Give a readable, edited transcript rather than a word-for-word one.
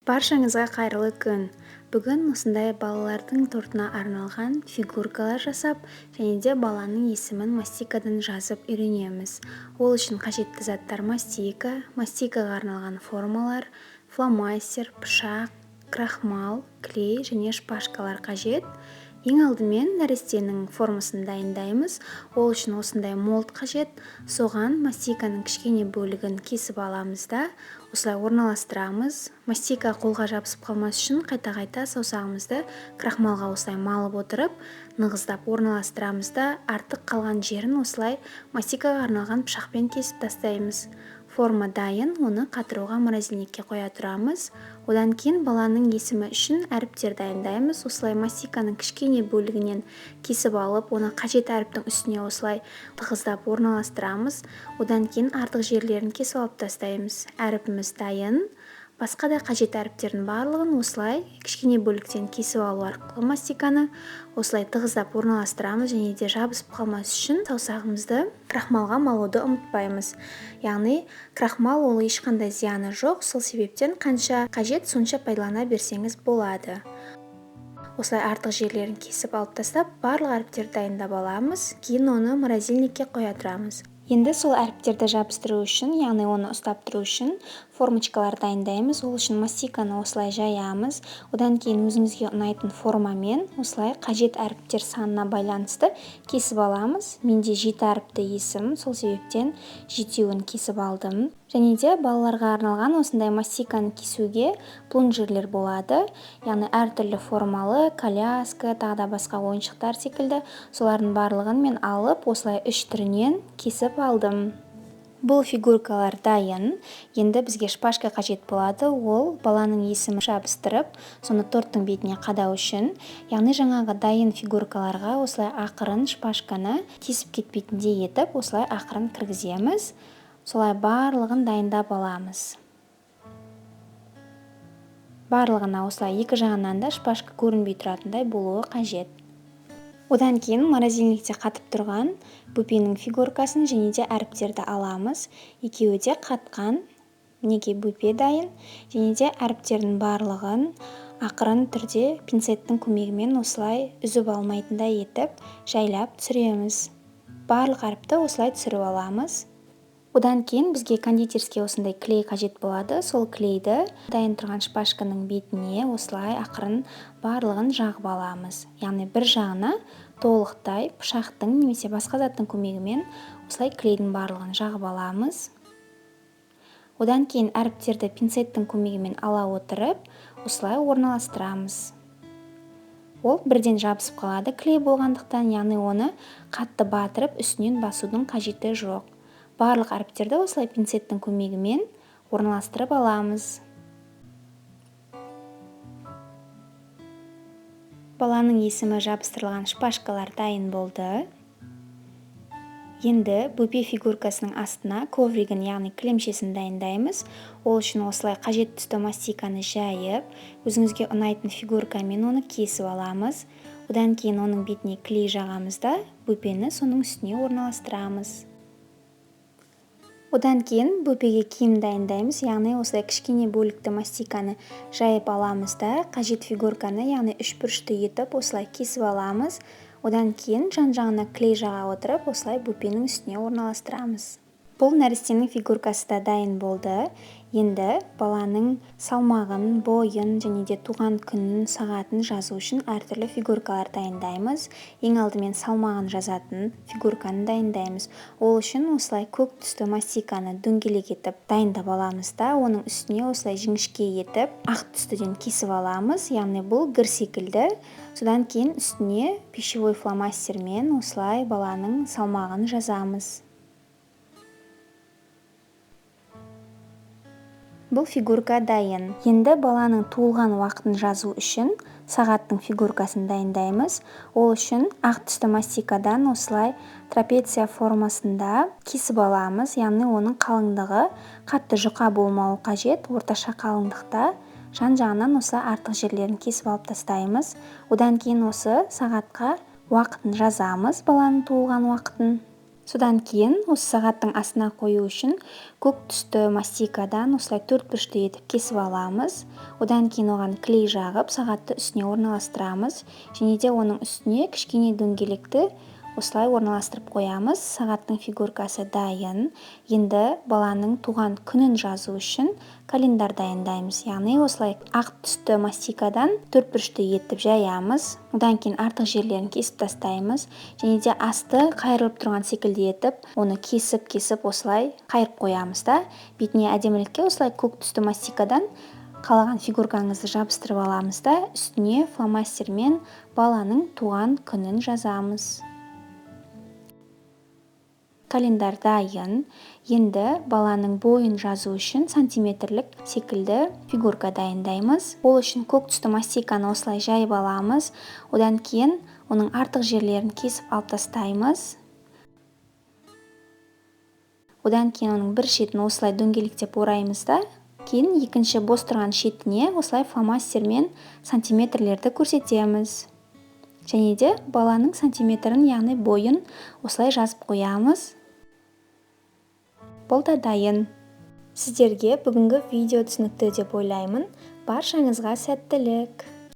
Баршаңызға қайырлы күн. Бүгін осындай балалардың тортына арналған фигуркалар жасап, және де баланың есімін мастикадан жазып үйренеміз. Ол үшін қажетті заттар мастикаға арналған формалар, фломастер, пышақ, крахмал, клей және шпажкалар қажет. Ең алдымен нәрестенің формасын дайындаймыз. Ол үшін осындай молд қажет. Соған мастиканың кішкене бөлігін кесіп аламыз да осылай орналастырамыз. Мастика қолға жабысып қалмас үшін қайта-қайта саусағымызды крахмалға осылай малып отырып, нығыздап орналастырамыз да артық қалған жерін осылай мастикаға арналған пышақпен кесіп тастаймыз. Форма дайын, оны қатыруға морозильникке қоя тұрамыз. Одан кейін баланың есімі үшін әріптер дайындаймыз. Осылай мастиканың кішкене бөлігінен кесіп алып, оны қажет әріптің үстіне осылай тығыздап орналастырамыз. Одан кейін артық жерлерін кесіп алып тастаймыз. Әріпіміз дайын. Басқа да қажет әріптердің барлығын осылай кішкене бөліктен кесіп алу арқылы мастиканы осылай тығыздап орналастырамыз, және де жабысып қалмас үшін саусағымызды крахмалға малуды ұмытпаймыз. Яғни крахмал ол ешқандай зияны жоқ, сол себептен қанша қажет сонша пайдалана берсеңіз болады. Осылай артық жерлерін кесіп алып тастап, барлық әріптерді дайындап аламыз, кейін оны морозильникке қоя тұрамыз. Енді сол әріптерді жабыстыру үшін, яғни оны ұстап тұру үшін формочкалар дайындаймыз. Ол үшін мастиканы осылай жаямыз. Одан кейін өзімізге ұнайтын формамен осылай қажет әріптер санына байланысты кесіп аламыз. Менде 7 әріпті есім, сол себептен 7-еуін кесіп алдым. Және де балаларға арналған осындай мастиканы кесуге плунжерлер болады. Яғни әртүрлі формалы, коляска, тағы да басқа ойыншықтар секілді. Солардың барлығын мен алып, осылай 3 түрінен кесіп алдым. Бұл фигуркалар дайын. Енді бізге шпажка қажет болады. Ол баланың есімін жабыстырып, соны торттың бетіне қадау үшін. Яғни жаңағы дайын фигуркаларға осылай ақырын шпажканы тесіп кетпейтіндей етіп, осылай ақырын кіргіземіз. Солай барлығын дайындап аламыз. Барлығына осылай екі жағынан да шпажка көрінбей тұратындай болуы қажет. Одан кейін морозильникте қатып тұрған бөпенің фигуркасын және де әріптерді аламыз. Екеуі де қатқан, мінекей бөпе дайын, және де әріптердің барлығын ақырын түрде пинцеттің көмегімен осылай үзіп алмайтындай етіп жайлап түсіреміз. Барлық әріпті осылай түсіріп аламыз. Одан кейін бізге кондитерский осындай клей қажет болады. Сол клейді дайын тұрған шпажканың бетіне осылай ақырын барлығын жағып аламыз. Яғни бір жағына толықтай пышақтың немесе басқа заттың көмегімен осылай клейдің барлығын жағып аламыз. Одан кейін әріптерді пинцеттің көмегімен ала отырып, осылай орналастырамыз. Ол бірден жабысып қалады клей болғандықтан, яғни оны қатты батырып үстінен басудың қажеті жоқ. Барлық әріптерді осылай пинцеттің көмегімен орналастырып аламыз. Баланың есімі жабыстырылған шпажкалар дайын болды. Енді бөпе фигуркасының астына ковригін, яғни кілемшесін дайындаймыз. Ол үшін осылай қажет түсті мастиканы жайып, өзіңізге ұнайтын фигуркамен оны кесіп аламыз. Одан кейін оның бетіне клей жағамыз да бөпені соның үстіне орналастырамыз. Одан кейін бөпеге киім дайындаймыз, яғни осылай кішкене бөлікті мастиканы жайып аламыз да қажет фигурканы, яғни үшбұрышты етіп осылай кесіп аламыз. Одан кейін жан-жағына клей жаға отырып, осылай бөпенің үстіне орналастырамыз. Бұл нәрестенің фигуркасы да дайын болды. Енді баланың салмағын, бойын және де туған күнін, сағатын жазу үшін әртүрлі фигуркалар дайындаймыз. Ең алдымен салмағын жазатын фигурканы дайындаймыз. Ол үшін осылай көк түсті мастиканы дөңгелек етіп дайындап аламыз да, оның үстіне осылай жіңішке етіп ақ түстіден кесіп аламыз. Яғни бұл гір секілді. Содан кейін үстіне пищевой фломастермен осылай баланың салмағын жазамыз. Бұл фигурка дайын. Енді баланың туылған уақытын жазу үшін сағаттың фигуркасын дайындаймыз. Ол үшін ақ түсті мастикадан осылай трапеция формасында кесіп аламыз. Яғни оның қалыңдығы қатты жұқа болмауы қажет, орташа қалыңдықта. Жан-жағынан осы артық жерлерін кесіп алып тастаймыз. Одан кейін осы сағатқа уақытын жазамыз, баланың туылған уақытын. Содан кейін осы сағаттың астына қою үшін көк түсті мастикадан осылай төртбұрышты етіп кесіп аламыз. Одан кейін оған клей жағып сағатты үстіне орналастырамыз. Және де оның үстіне кішкене дөңгелекті осылай орналастырып қоямыз. Сағаттың фигуркасы дайын. Енді баланың туған күнін жазу үшін календар дайындаймыз. Яғни осылай ақ түсті мастикадан төртбұрышты етіп жаямыз. Одан кейін артық жерлерін кесіп тастаймыз. Және де асты қайырылып тұрған секілді етіп, оны кесіп осылай қайырып қоямыз да. Бетіне әдемілікке осылай көк түсті мастикадан қалаған фигуркаңызды жабыстырып аламыз да, үстіне фломастермен баланың туған күнін жазамыз. Календар дайын. Енді баланың бойын жазу үшін сантиметрлік секілді фигурка дайындаймыз. Ол үшін көк түсті мастиканы осылай жайып аламыз. Одан кейін оның артық жерлерін кесіп алып тастаймыз. Одан кейін оның бір шетін осылай дөңгелектеп ораймыз да, кейін екінші бос тұрған шетіне осылай фломастермен сантиметрлерді көрсетеміз. Және де баланың сантиметрін, яғни бойын осылай жазып қоямыз. Бұл да дайын. Сіздерге бүгінгі видео түсінікті деп ойлаймын. Баршаңызға сәттілік!